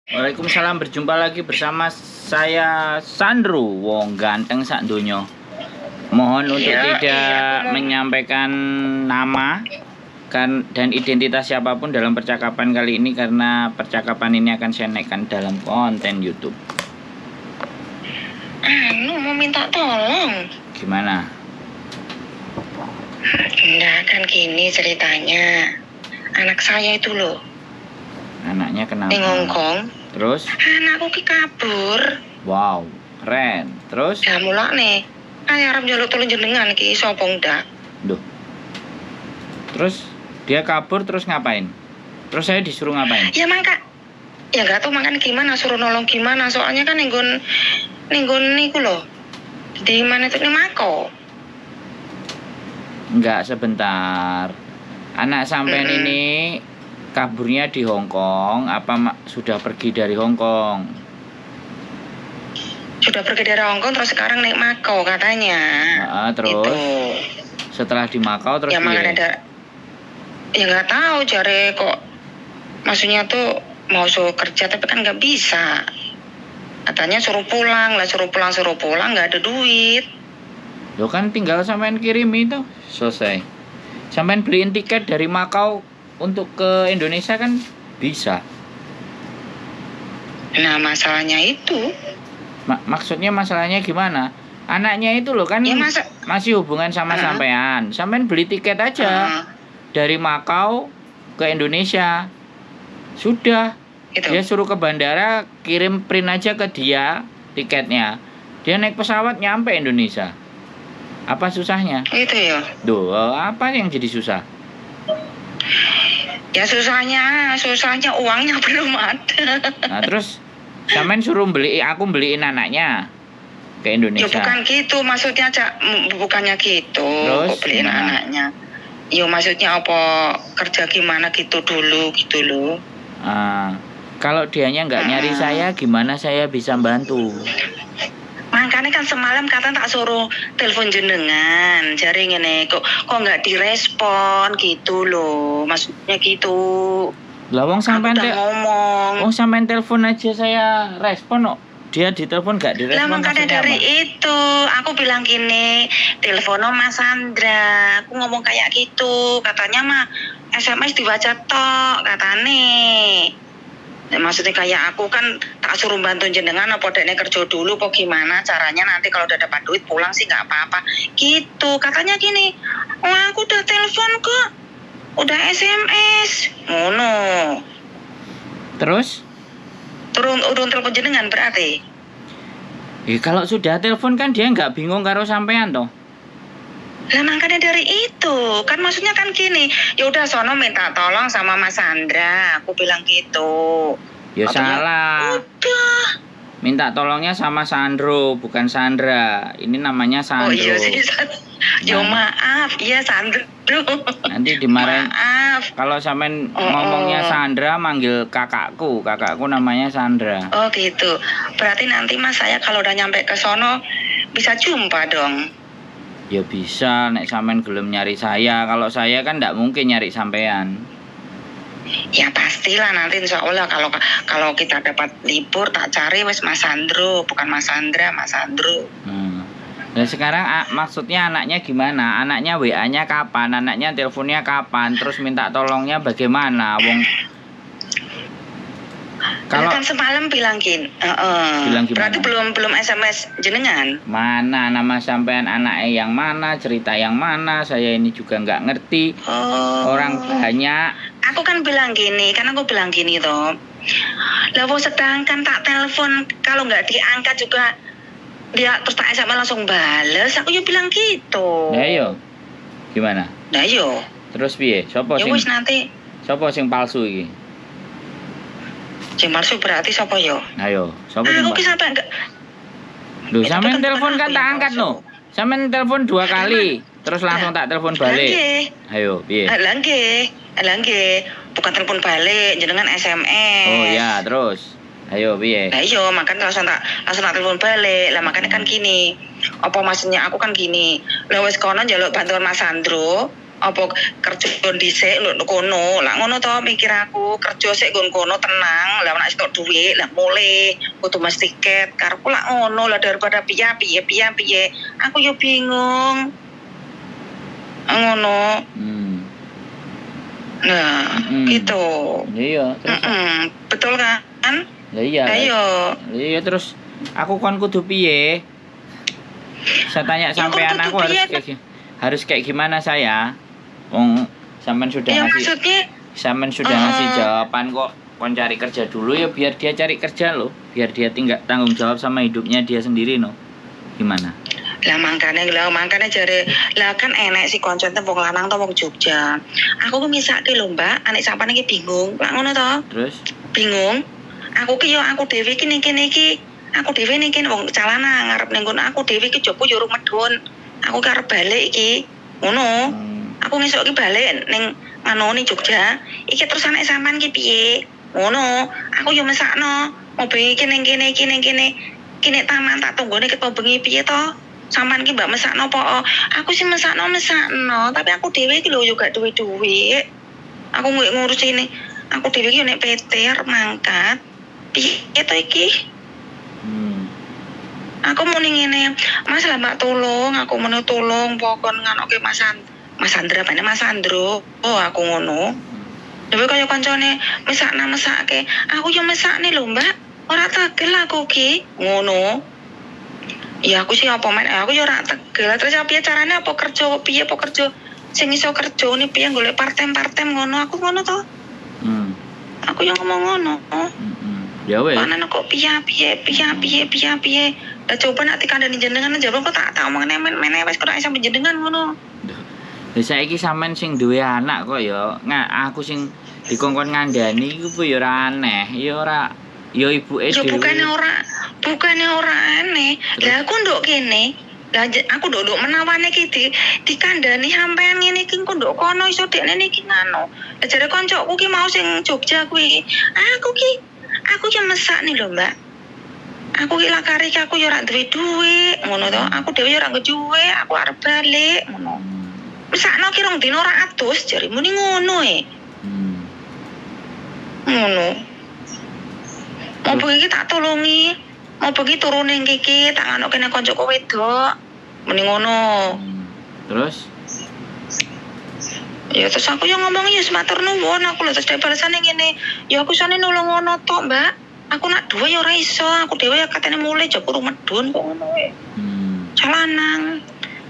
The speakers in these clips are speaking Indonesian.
Waalaikumsalam, berjumpa lagi bersama saya Sandro, wong ganteng sak donya. Mohon untuk tidak menyampaikan nama dan identitas siapapun dalam percakapan kali ini, karena percakapan ini akan saya naikkan dalam konten YouTube. Mau minta tolong. Gimana? Nah, kan gini ceritanya. Anak saya itu loh. Anaknya kenapa? Di Hongkong. Terus? Anakku ki kabur. Wow, keren. Terus? Ya mulak nih. Ayo arep njaluk tulung jenengan ki sapa ndak? Duh. Terus dia kabur terus ngapain? Terus saya disuruh ngapain? Ya mangka. Ya enggak tahu makan gimana, suruh nolong gimana. Soalnya kan ninggon niku loh. Di mana itu nih Mako? Enggak, sebentar. Anak sampean ini kaburnya di Hong Kong apa sudah pergi dari Hong Kong? Sudah pergi dari Hong Kong terus sekarang naik Mako katanya. Terus itu. Setelah di Makau terus ya ada. Ya nggak tahu jare kok. Maksudnya tuh mau suruh kerja tapi kan nggak bisa. Katanya suruh pulang nggak ada duit. Lo kan tinggal sampean kirim itu selesai. Sampean beliin tiket dari Makau untuk ke Indonesia kan bisa. Nah masalahnya itu. Maksudnya masalahnya gimana? Anaknya itu loh kan ya, masih hubungan sama sampean. Sampean beli tiket aja dari Makau ke Indonesia. Sudah. Itu. Dia suruh ke bandara, kirim print aja ke dia tiketnya. Dia naik pesawat nyampe Indonesia. Apa susahnya? Itu ya. Duh, apa yang jadi susah? Ya susahnya uangnya belum ada. Nah, terus sampean suruh aku beliin anaknya ke Indonesia. Ya bukan gitu, maksudnya bukannya gitu. Terus beliin anaknya. Ya maksudnya apa kerja gimana gitu dulu gitu loh. Kalau dianya nggak nyari saya, gimana saya bisa bantu? Makanya kan semalam kata tak suruh telepon jenengan, jari ngene kok nggak direspon gitu loh, maksudnya gitu. Lawang sampean ngomong. Oh sampean telepon aja saya respon kok. Dia ditelepon nggak direspon. Lah makanya dari apa? Itu aku bilang gini, telepon Mas Sandra, aku ngomong kayak gitu, katanya mah SMS dibaca tok katane. Maksudnya kayak aku kan tak suruh bantu jenengan apa dekne kerja dulu kok gimana caranya nanti kalau udah dapat duit pulang sih nggak apa-apa gitu katanya gini. Oh aku udah telepon kok, udah SMS ngono. Terus urung telepon jenengan berarti kalau sudah telepon kan dia nggak bingung karo sampean toh. Lah makanya dari itu kan maksudnya kan gini, ya udah sono minta tolong sama Mas Sandra, aku bilang gitu. Ya salah. Udah. Minta tolongnya sama Sandro, bukan Sandra. Ini namanya Sandro. Oh iya sih. Yo maaf, iya Sandro. Nanti dimarahin. Maaf. Kalau sampean ngomongnya Sandra, manggil kakakku. Kakakku namanya Sandra. Oh gitu. Berarti nanti Mas saya kalau udah nyampe ke sono bisa jumpa dong. Ya bisa, nek sampean gelem nyari saya. Kalau saya kan ndak mungkin nyari sampean. Ya pastilah nanti insya Allah kalau kita dapat libur tak cari wes Mas Sandro, bukan Mas Sandra, Mas Sandro. Nah sekarang maksudnya anaknya gimana? Anaknya WA-nya kapan? Anaknya teleponnya kapan? Terus minta tolongnya bagaimana? Kalau kan semalam bilang gimana? Berarti belum SMS jenengan. Mana nama sampean anaknya yang mana, cerita yang mana? Saya ini juga nggak ngerti. Orang banyak. Aku kan bilang gini toh. Lah sedangkan tak telepon kalau nggak diangkat juga dia terus tak SMS langsung bales. Aku ya bilang gitu. Nah yo. Gimana? Nah yo. Terus piye? Sopo sing palsu iki? Sing palsu berarti sapa yo? Ayo, sapa sing palsu? Aku sampe enggak. Loh, sampean telepon kan tak angkat no. Sampean telepon 2 kali, terus langsung tak telepon balik. Ayo, piye? Lah nggih. Bukan telepon balik, jenengan SMS. Oh ya, terus. Ayo, piye? Nah iya, makanya langsung tak telepon balik. Lah makanya kan gini. Apa maksudnya aku kan gini. Lah wis kono njaluk bantuan Mas Sandro. apa kerja dhisik lho kono. Lah ngono to mikir aku, kerja sik nggon kono tenang, lah nek entuk dhuwit lah mulih kudu mas tiket. Karepku lak ngono lah daripada piye. Aku yo bingung. Ngono. Nah, gitu. Iya, terus. Betul kan? Lah iya terus aku kon kudu piye? Saya tanya sampean aku harus kayak gimana saya? Sampean sudah ngasih jawaban kok. Kon cari kerja dulu ya biar dia cari kerja loh. Biar dia tinggal tanggung jawab sama hidupnya dia sendiri no. Gimana? Lah mangkane jare lah kan enek si konco te wong lanang to wong Jogja. Aku ku misake lho Mbak, anek sampean iki bingung. Lah ngono to? Terus bingung. Aku ki yo aku dhewe iki ning kene iki. Aku dhewe ning kene wong calana ngarep ning kono aku dhewe iki jopo yo medhun. Aku karep balik iki. Ngono. Aku ngesuk iki balik ning ning Jogja. Iki terus anek sampean ki piye? Ngono. Aku yo mesakno. Mau bengi iki ning kene iki ning kene. Ki nek taman tak tunggone ket bengi piye to? Sampean ki Mbak mesakno apa? Aku sih mesakno, tapi aku dhewe iki lho yo gak duwe-duwe. Aku ngurus ini. Aku dhewe iki nek PT arep mangkat. Piye to iki? Aku muni ngene, Mas lah Mbak tolong, aku muni tolong pokon nganoke Mas Andra, Mas Andro. Oh, aku ngono. Dhewe kaya kancane mesake. Aku yo mesakne lho, Mbak. Ora tegel aku ki. Ngono. Ya aku sih apa men, aku yo ora tegel. Terus piye carane apa kerja sing iso kerja ni piye golek part-time ngono. Aku ngono to. Aku yo ngomong ngono. Ya wes. Mana kok piye. Lah coba nak dikandani jenengan jawab kok tak omong men wis kok iso jenengan ngono. Lah saiki sampean sing duwe anak kok ya, aku sing dikongkon ngandani iku ya ora aneh, ya ora ya ibuke dhewe. Ya bukannya ora aneh. Lah aku nduk kene, lah aku nduk menawane iki dikandani sampean ngene iki kok nduk kono iso dekne iki ngono. Lah jare koncoku ki mau sing Jogja kuwi. Aku ki mesak nih lho, Mbak. Aku ki lakare ki aku yo ora duwe duit, ngono to. Aku dhewe yo ora duwe, aku arep balik, ngono. Mesakno ki rong dino ora atus, jare muni ngono e. Ngono. Mau pergi tak tolongi, mau pergi turunin kiki, tak ngano kene koncoku wedok. Muni ngono. Terus? Ya terus aku yo ngomong ya matur nuwun, aku lho terus balesane ngene. Ya aku sane nulung ngono tok, Mbak. Aku nak dua ya ora iso, aku dhewe ya katene mulai jopo medun kok ngono wae. Calanang.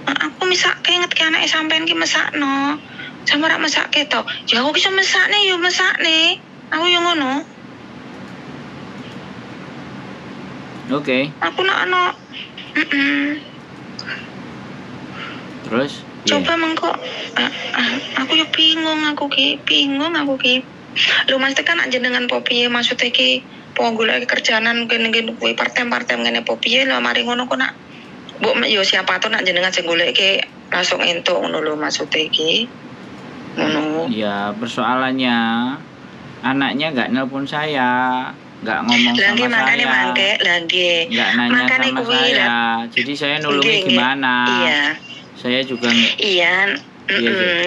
Aku misake ngetke anake sampean ki mesakno. Sampe ora mesake to. Ya aku iso mesakne yo mesakne. Aku yo ngono. Oke. Aku nak ana. Terus? Coba mengko aku yo bingung aku ki. Lho Mas tekan jenengan po piye maksud iki? Po golek kerjaanan kene kuwi part-time ngene po piye lho mari ngono kok nak mbok yo siapa to nak jenengan sing goleke langsung entuk ngono lho maksud iki. Ngono. Ya persoalannya anaknya enggak nelpon saya, enggak ngomong sama saya. Lagi. Enggak nanya sama saya. Jadi saya nulungi gimana? Iya. Saya juga Iya.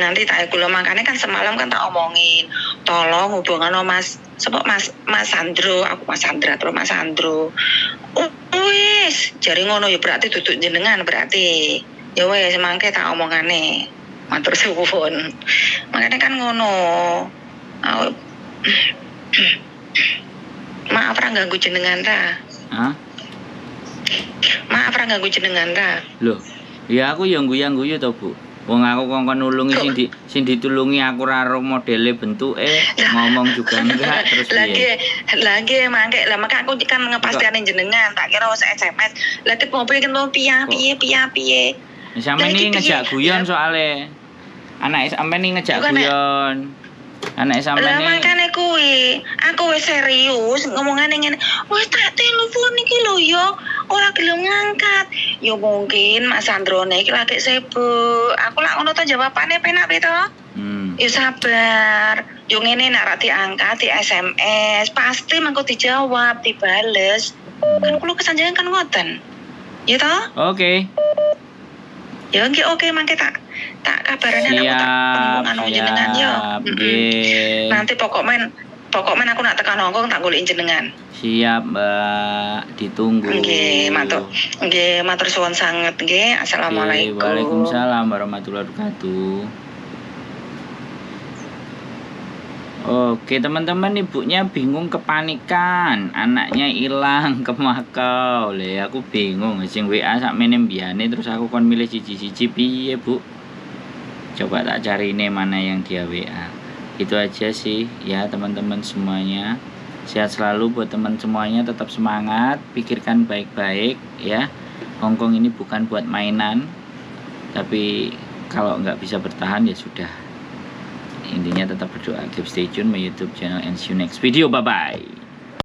Nanti tak kula makane kan semalam kan tak omongin tolong hubungan Mas Sandro, aku Mas Sandro. Wis, jare ngono ya berarti duduk jenengan berarti. Ya wis mangke tak omongane. Matur suwun. Makane kan ngono. Maaf ra ganggu jenengan ta? Hah? Maaf ra ganggu jenengan ta? Loh, ya aku yang guyu to, Bu. Wong aku kongkon nulungi sing ditulungi aku ora ro modele bentuke ngomong juga enggak terus lagi mangke lah maka aku kan ngepastiane jenengan tak kira wis SMS lagi mobil kan piye sampeyan iki ngejak guyon soalnya anak sampeyan iki ngejak guyon anak sampeyan lah makane kuwi aku wis serius ngomongane ngene wis tak telepon iki lho yo ora gelem ngangkat. Yo mungkin Mas Sandrone iki lagi sibuk. Aku lak ngono to jawabane penak to. Ya sabar. Yo ngene nek ra diangkat di SMS, pasti mengko dijawab, dibales. Kan kulo kesanjangan kan ngoten. Ya toh? Oke. Ya nggih oke mangke tak kabarane aku tak anu jenengan yo. Nanti pokok men aku nak tekan Hongkong tak golek jenengan. Siap Mbak, ditunggu. Nggih, matur suwun sanget nggih. Assalamualaikum. Waalaikumsalam warahmatullahi wabarakatuh. Oke teman-teman, ibunya bingung kepanikan, anaknya hilang ke Makau. Aku bingung, sing WA sakmene mbiyane terus aku kon milih siji-siji piye, Bu? Coba tak cari ini mana yang dia WA. Itu aja sih ya teman-teman semuanya. Sehat selalu buat teman semuanya, tetap semangat, pikirkan baik-baik ya. Hongkong ini bukan buat mainan. Tapi kalau nggak bisa bertahan ya sudah. Intinya tetap berdoa. Keep stay tune my YouTube channel and see you next video. Bye bye.